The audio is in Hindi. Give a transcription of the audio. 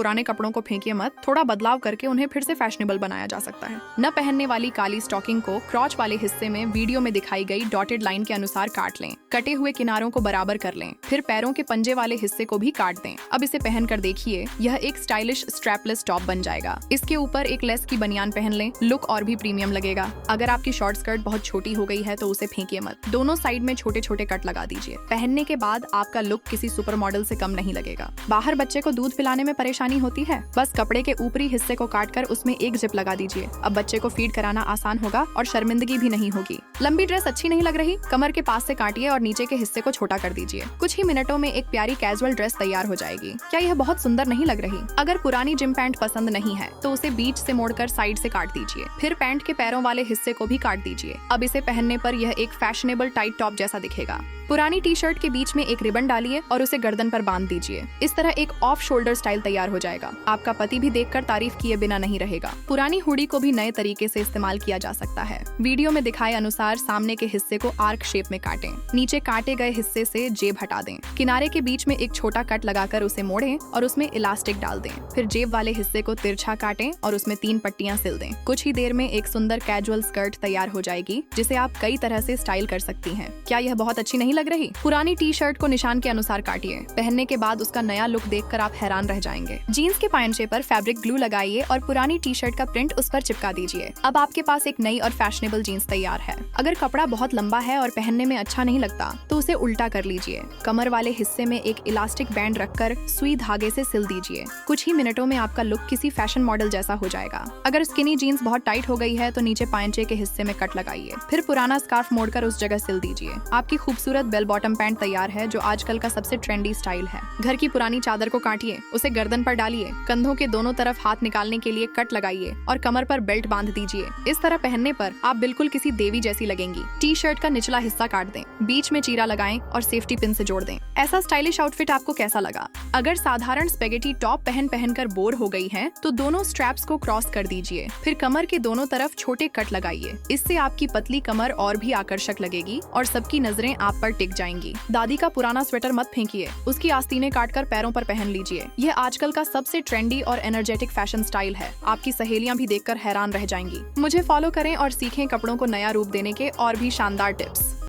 पुराने कपड़ों को फेंकिए मत, थोड़ा बदलाव करके उन्हें फिर से फैशनेबल बनाया जा सकता है। न पहनने वाली काली स्टॉकिंग को क्रॉच वाले हिस्से में वीडियो में दिखाई गई डॉटेड लाइन के अनुसार काट लें। कटे हुए किनारों को बराबर कर लें, फिर पैरों के पंजे वाले हिस्से को भी काट दें। अब इसे पहनकर देखिए, यह एक स्टाइलिश स्ट्रैपलेस टॉप बन जाएगा। इसके ऊपर एक लेस की बनियान पहन लें, लुक और भी प्रीमियम लगेगा। अगर आपकी शॉर्ट स्कर्ट बहुत छोटी हो गई है तो उसे फेंकिए मत, दोनों साइड में छोटे छोटे कट लगा दीजिए। पहनने के बाद आपका लुक किसी सुपर मॉडल से कम नहीं लगेगा। बाहर बच्चे को दूध पिलाने में परेशानी होती है, बस कपड़े के ऊपरी हिस्से को काटकर उसमें एक जिप लगा दीजिए। अब बच्चे को फीड कराना आसान होगा और शर्मिंदगी भी नहीं होगी। लंबी ड्रेस अच्छी नहीं लग रही, कमर के पास से काटिए और नीचे के हिस्से को छोटा कर दीजिए। कुछ ही मिनटों में एक प्यारी कैजुअल ड्रेस तैयार हो जाएगी। क्या यह बहुत सुंदर नहीं लग रही? अगर पुरानी जिम पैंट पसंद नहीं है तो उसे बीच से मोड़कर साइड से काट दीजिए, फिर पैंट के पैरों वाले हिस्से को भी काट दीजिए। अब इसे पहनने पर यह एक फैशनेबल टाइट टॉप जैसा दिखेगा। पुरानी टी शर्ट के बीच में एक रिबन डालिए और उसे गर्दन पर बांध दीजिए। इस तरह एक ऑफ शोल्डर स्टाइल तैयार हो जाएगा। आपका पति भी देखकर तारीफ किए बिना नहीं रहेगा। पुरानी हुडी को भी नए तरीके से इस्तेमाल किया जा सकता है। वीडियो में दिखाए अनुसार सामने के हिस्से को आर्क शेप में काटें, नीचे काटे गए हिस्से से जेब हटा दें, किनारे के बीच में एक छोटा कट लगाकर उसे मोड़ें और उसमें इलास्टिक डाल दें। फिर जेब वाले हिस्से को तिरछा काटें और उसमें 3 पट्टियां सिल दें। कुछ ही देर में एक सुंदर कैजुअल स्कर्ट तैयार हो जाएगी, जिसे आप कई तरह से स्टाइल कर सकती हैं। क्या यह बहुत अच्छी नहीं लग रही? पुरानी टी शर्ट को निशान के अनुसार काटिए। पहनने के बाद उसका नया लुक देखकर आप हैरान रह जाएंगे। जीन्स के पायंचे पर फैब्रिक ग्लू लगाइए और पुरानी टी शर्ट का प्रिंट उस पर चिपका दीजिए। अब आपके पास एक नई और फैशनेबल जीन्स तैयार है। अगर कपड़ा बहुत लंबा है और पहनने में अच्छा नहीं लगता तो उसे उल्टा कर लीजिए। कमर वाले हिस्से में एक इलास्टिक बैंड रखकर सुई धागे से सिल दीजिए। कुछ ही मिनटों में आपका लुक किसी फैशन मॉडल जैसा हो जाएगा। अगर स्किनी जीन्स बहुत टाइट हो गई है तो नीचे पायंचे के हिस्से में कट लगाइए, फिर पुराना स्कार्फ मोड़कर उस जगह सिल दीजिए। आपकी खूबसूरत बेल बॉटम पैंट तैयार है, जो आजकल का सबसे ट्रेंडी स्टाइल है। घर की पुरानी चादर को काटिए, उसे गर्दन पर डालिए, कंधों के दोनों तरफ हाथ निकालने के लिए कट लगाइए और कमर पर बेल्ट बांध दीजिए। इस तरह पहनने पर आप बिल्कुल किसी देवी जैसी लगेंगी। टी शर्ट का निचला हिस्सा काट दें, बीच में चीरा लगाएं और सेफ्टी पिन से जोड़ दें। ऐसा स्टाइलिश आउटफिट आपको कैसा लगा? अगर साधारण स्पेगेटी टॉप पहनकर बोर हो गई हैं, तो दोनों स्ट्रैप्स को क्रॉस कर दीजिए, फिर कमर के दोनों तरफ छोटे कट लगाइए। इससे आपकी पतली कमर और भी आकर्षक लगेगी और सबकी नजरें आप पर टिक जाएंगी। दादी का पुराना स्वेटर मत फेंकिए, उसकी आस्तीनें काटकर पैरों पर पहन लीजिए। यह आजकल का सबसे ट्रेंडी और एनर्जेटिक फैशन स्टाइल है। आपकी सहेलियां भी देखकर हैरान रह जाएंगी। मुझे फॉलो करें और सीखें कपड़ों को नया रूप देने के और भी शानदार टिप्स।